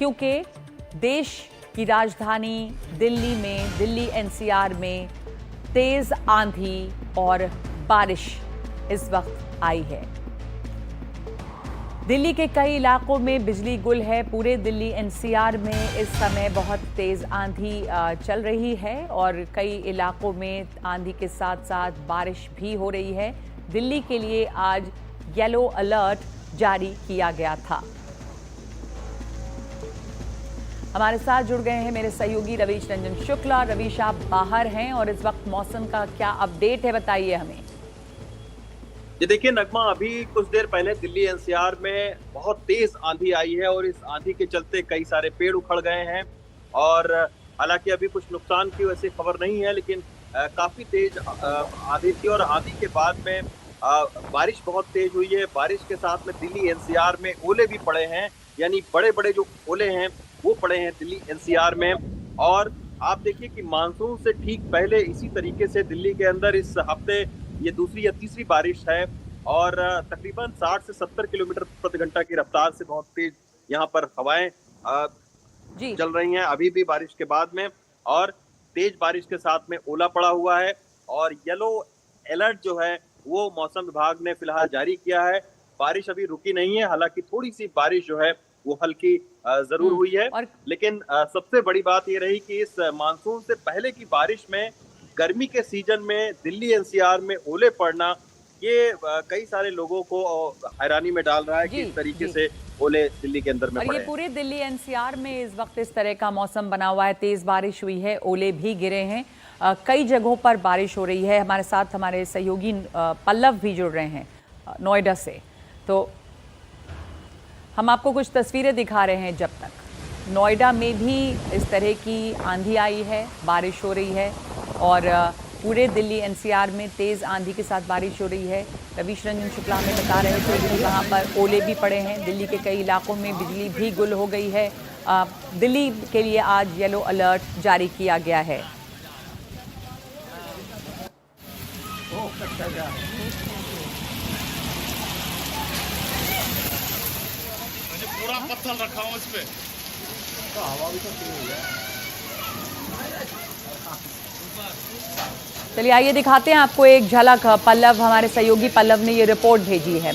क्योंकि देश की राजधानी दिल्ली में, दिल्ली एनसीआर में तेज आंधी और बारिश इस वक्त आई है। दिल्ली के कई इलाकों में बिजली गुल है। पूरे दिल्ली एनसीआर में इस समय बहुत तेज आंधी चल रही है और कई इलाकों में आंधी के साथ साथ बारिश भी हो रही है। दिल्ली के लिए आज येलो अलर्ट जारी किया गया था। हमारे साथ जुड़ गए हैं मेरे सहयोगी रवीश रंजन शुक्ला। रवीश, आप बाहर हैं और इस वक्त मौसम का क्या अपडेट है, बताइए हमें। ये देखिए नगमा, अभी कुछ देर पहले दिल्ली एनसीआर में बहुत तेज आंधी आई है और इस आंधी के चलते कई सारे पेड़ उखड़ गए हैं। और हालांकि अभी कुछ नुकसान की वैसे खबर नहीं है, लेकिन काफी तेज आंधी थी और आंधी के बाद में बारिश बहुत तेज हुई है। बारिश के साथ में दिल्ली एनसीआर में ओले भी पड़े हैं, यानी बड़े बड़े जो ओले हैं वो पड़े हैं दिल्ली एनसीआर में। और आप देखिए कि मानसून से ठीक पहले इसी तरीके से दिल्ली के अंदर इस हफ्ते ये दूसरी या तीसरी बारिश है और तकरीबन 60 से 70 किलोमीटर प्रति घंटा की रफ्तार से बहुत तेज यहाँ पर हवाएं चल रही हैं अभी भी बारिश के बाद में। और तेज बारिश के साथ में ओला पड़ा हुआ है और येलो अलर्ट जो है वो मौसम विभाग ने फिलहाल जारी किया है। बारिश अभी रुकी नहीं है, हालांकि थोड़ी सी बारिश जो है वो हल्की जरूर हुई है। लेकिन सबसे बड़ी बात ये रही कि इस मानसून से पहले की बारिश में गर्मी के सीजन में दिल्ली एनसीआर में ओले पड़ना, ये कई सारे लोगों को हैरानी में डाल रहा है कि इस तरीके से ओले दिल्ली के अंदर में पड़े। ये पूरे दिल्ली एनसीआर में इस वक्त इस तरह का मौसम बना हुआ है। तेज बारिश हुई है, ओले भी गिरे हैं, कई जगहों पर बारिश हो रही है। हमारे साथ हमारे सहयोगी पल्लव भी जुड़ रहे हैं नोएडा से, तो हम आपको कुछ तस्वीरें दिखा रहे हैं। जब तक नोएडा में भी इस तरह की आंधी आई है, बारिश हो रही है और पूरे दिल्ली एनसीआर में तेज़ आंधी के साथ बारिश हो रही है। रवीश रंजन शुक्ला हमें बता रहे थे कि वहाँ पर ओले भी पड़े हैं। दिल्ली के कई इलाकों में बिजली भी गुल हो गई है। दिल्ली के लिए आज येलो अलर्ट जारी किया गया है। पूरा पत्थर रखा हूँ इस पे, तो हवा भी तो शुरू हो गया। चलिए आइए दिखाते हैं आपको एक झलक। पल्लव, हमारे सहयोगी पल्लव ने ये रिपोर्ट भेजी है।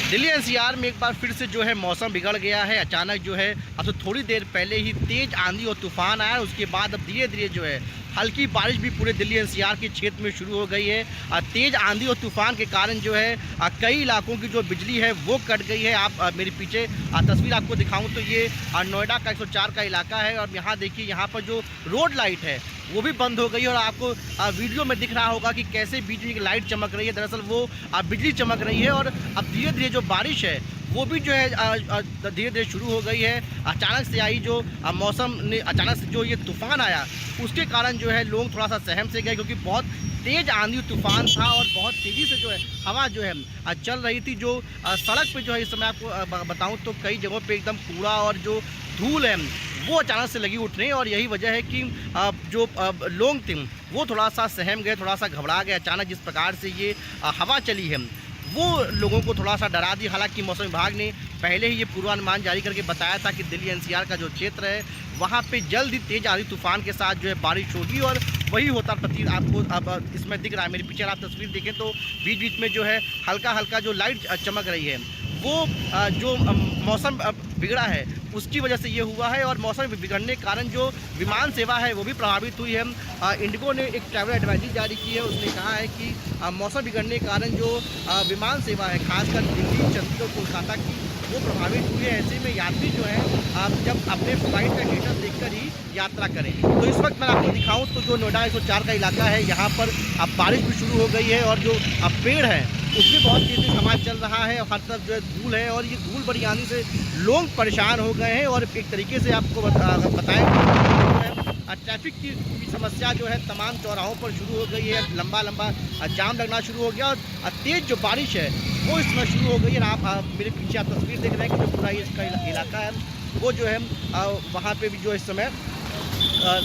दिल्ली एनसीआर में एक बार फिर से जो है मौसम बिगड़ गया है। अचानक जो है अब तो थोड़ी देर पहले ही तेज आंधी और तूफान आया, उसके बाद अब धीरे धीरे जो है हल्की बारिश भी पूरे दिल्ली एनसीआर के क्षेत्र में शुरू हो गई है। तेज आंधी और तूफान के कारण जो है कई इलाकों की जो बिजली है वो कट गई है। आप मेरे पीछे तस्वीर आपको दिखाऊं तो ये नोएडा का 104 का इलाका है और यहाँ देखिए यहाँ पर जो रोड लाइट है वो भी बंद हो गई है और आपको वीडियो में दिख रहा होगा कि कैसे बिजली की लाइट चमक रही है। दरअसल वो बिजली चमक रही है और अब धीरे धीरे जो बारिश है वो भी जो है धीरे धीरे शुरू हो गई है। अचानक से आई जो मौसम ने, अचानक से जो ये तूफान आया उसके कारण जो है लोग थोड़ा सा सहम से गए, क्योंकि बहुत तेज आंधी तूफान था और बहुत तेज़ी से जो है हवा जो है चल रही थी। जो सड़क पे जो है इस समय आपको बताऊं तो कई जगहों पे एकदम कूड़ा और जो धूल है वो अचानक से लगी उठने, और यही वजह है कि जो लोग थे वो थोड़ा सा सहम गए, थोड़ा सा घबरा गए। अचानक जिस प्रकार से ये हवा चली है वो लोगों को थोड़ा सा डरा दी। हालांकि मौसम विभाग ने पहले ही ये पूर्वानुमान जारी करके बताया था कि दिल्ली एनसीआर का जो क्षेत्र है वहाँ पे जल्द ही तेज आंधी तूफान के साथ जो है बारिश होगी और वही होता प्रतीत आपको अब इसमें दिख रहा है। मेरे पीछे आप तस्वीर देखें तो बीच बीच में जो है हल्का हल्का जो लाइट चमक रही है वो जो मौसम बिगड़ा है उसकी वजह से ये हुआ है। और मौसम बिगड़ने के कारण जो विमान सेवा है वो भी प्रभावित हुई है। इंडिगो ने एक ट्रैवल एडवाइजरी जारी की है, उसने कहा है कि मौसम बिगड़ने के कारण जो विमान सेवा है खासकर दिल्ली, चंडीगढ़, कोलकाता की वो प्रभावित हुई है। ऐसे में यात्री जो है आप जब अपने फ्लाइट का स्टेटस देखकर ही यात्रा करें। तो इस वक्त मैं आपको दिखाऊं तो जो नोएडा 104 का इलाका है यहाँ पर अब बारिश भी शुरू हो गई है और जो अब पेड़ है उसमें बहुत तेज़ी हवा चल रहा है और हर तरफ जो है धूल है और ये धूल बड़ी आने से लोग परेशान हो गए हैं। और एक तरीके से आपको बताएं ट्रैफिक की समस्या जो है तमाम चौराहों पर शुरू हो गई है। लंबा लंबा जाम लगना शुरू हो गया और तेज़ जो बारिश है वो इसमें शुरू हो गई है। आप मेरे पीछे आप तस्वीर देख रहे हैं कि जो पूरा इसका इलाका है वो जो है वहाँ पे भी जो इस समय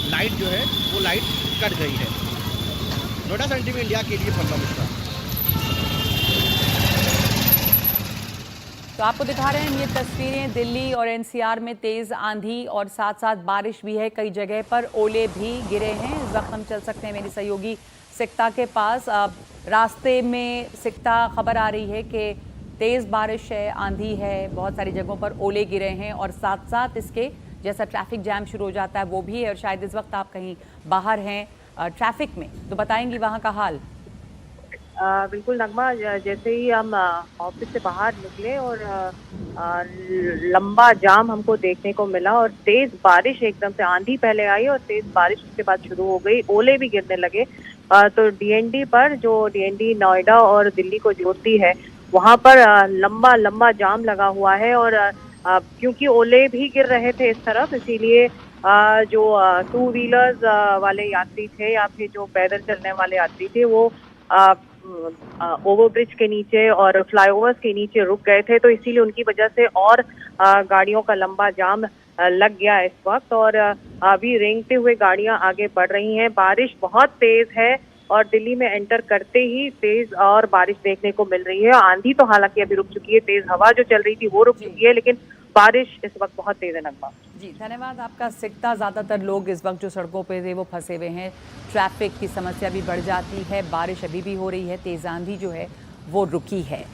लाइट जो है वो लाइट कट गई है। नोएडा सन टीवी इंडिया के लिए पल्लव मिश्रा। तो आपको दिखा रहे हैं ये तस्वीरें दिल्ली और एनसीआर में तेज आंधी और साथ साथ बारिश भी है। कई जगह पर ओले भी गिरे हैं। इस वक्त हम चल सकते हैं मेरी सहयोगी सिकता के पास। अब रास्ते में सिकता खबर आ रही है कि तेज बारिश है, आंधी है, बहुत सारी जगहों पर ओले गिरे हैं और साथ साथ इसके जैसा ट्रैफिक जैम शुरू हो जाता है वो भी है। और शायद इस वक्त आप कहीं बाहर हैं ट्रैफिक में, तो बताएंगी वहाँ का हाल। बिल्कुल नगमा, जैसे ही हम ऑफिस से बाहर निकले और लंबा जाम हमको देखने को मिला और तेज बारिश, एकदम से आंधी पहले आई और तेज बारिश उसके बाद शुरू हो गई, ओले भी गिरने लगे। तो डीएनडी पर, जो डीएनडी नोएडा और दिल्ली को जोड़ती है, वहां पर लंबा लंबा जाम लगा हुआ है। और क्योंकि ओले भी गिर रहे थे इस तरफ, इसीलिए जो 2 व्हीलर्स वाले यात्री थे या फिर जो पैदल चलने वाले यात्री थे वो ओवरब्रिज के नीचे और फ्लाईओवर्स के नीचे रुक गए थे। तो इसीलिए उनकी वजह से और गाड़ियों का लंबा जाम लग गया इस वक्त। और अभी रेंगते हुए गाड़ियां आगे बढ़ रही हैं। बारिश बहुत तेज है और दिल्ली में एंटर करते ही तेज और बारिश देखने को मिल रही है। आंधी तो हालांकि अभी रुक चुकी है, तेज हवा जो चल रही थी वो रुक चुकी है, लेकिन बारिश इस वक्त बहुत तेज है नगमा। जी धन्यवाद आपका सिकता। ज़्यादातर लोग इस वक्त जो सड़कों पे थे वो फंसे हुए हैं, ट्रैफिक की समस्या भी बढ़ जाती है। बारिश अभी भी हो रही है, तेज आंधी जो है वो रुकी है।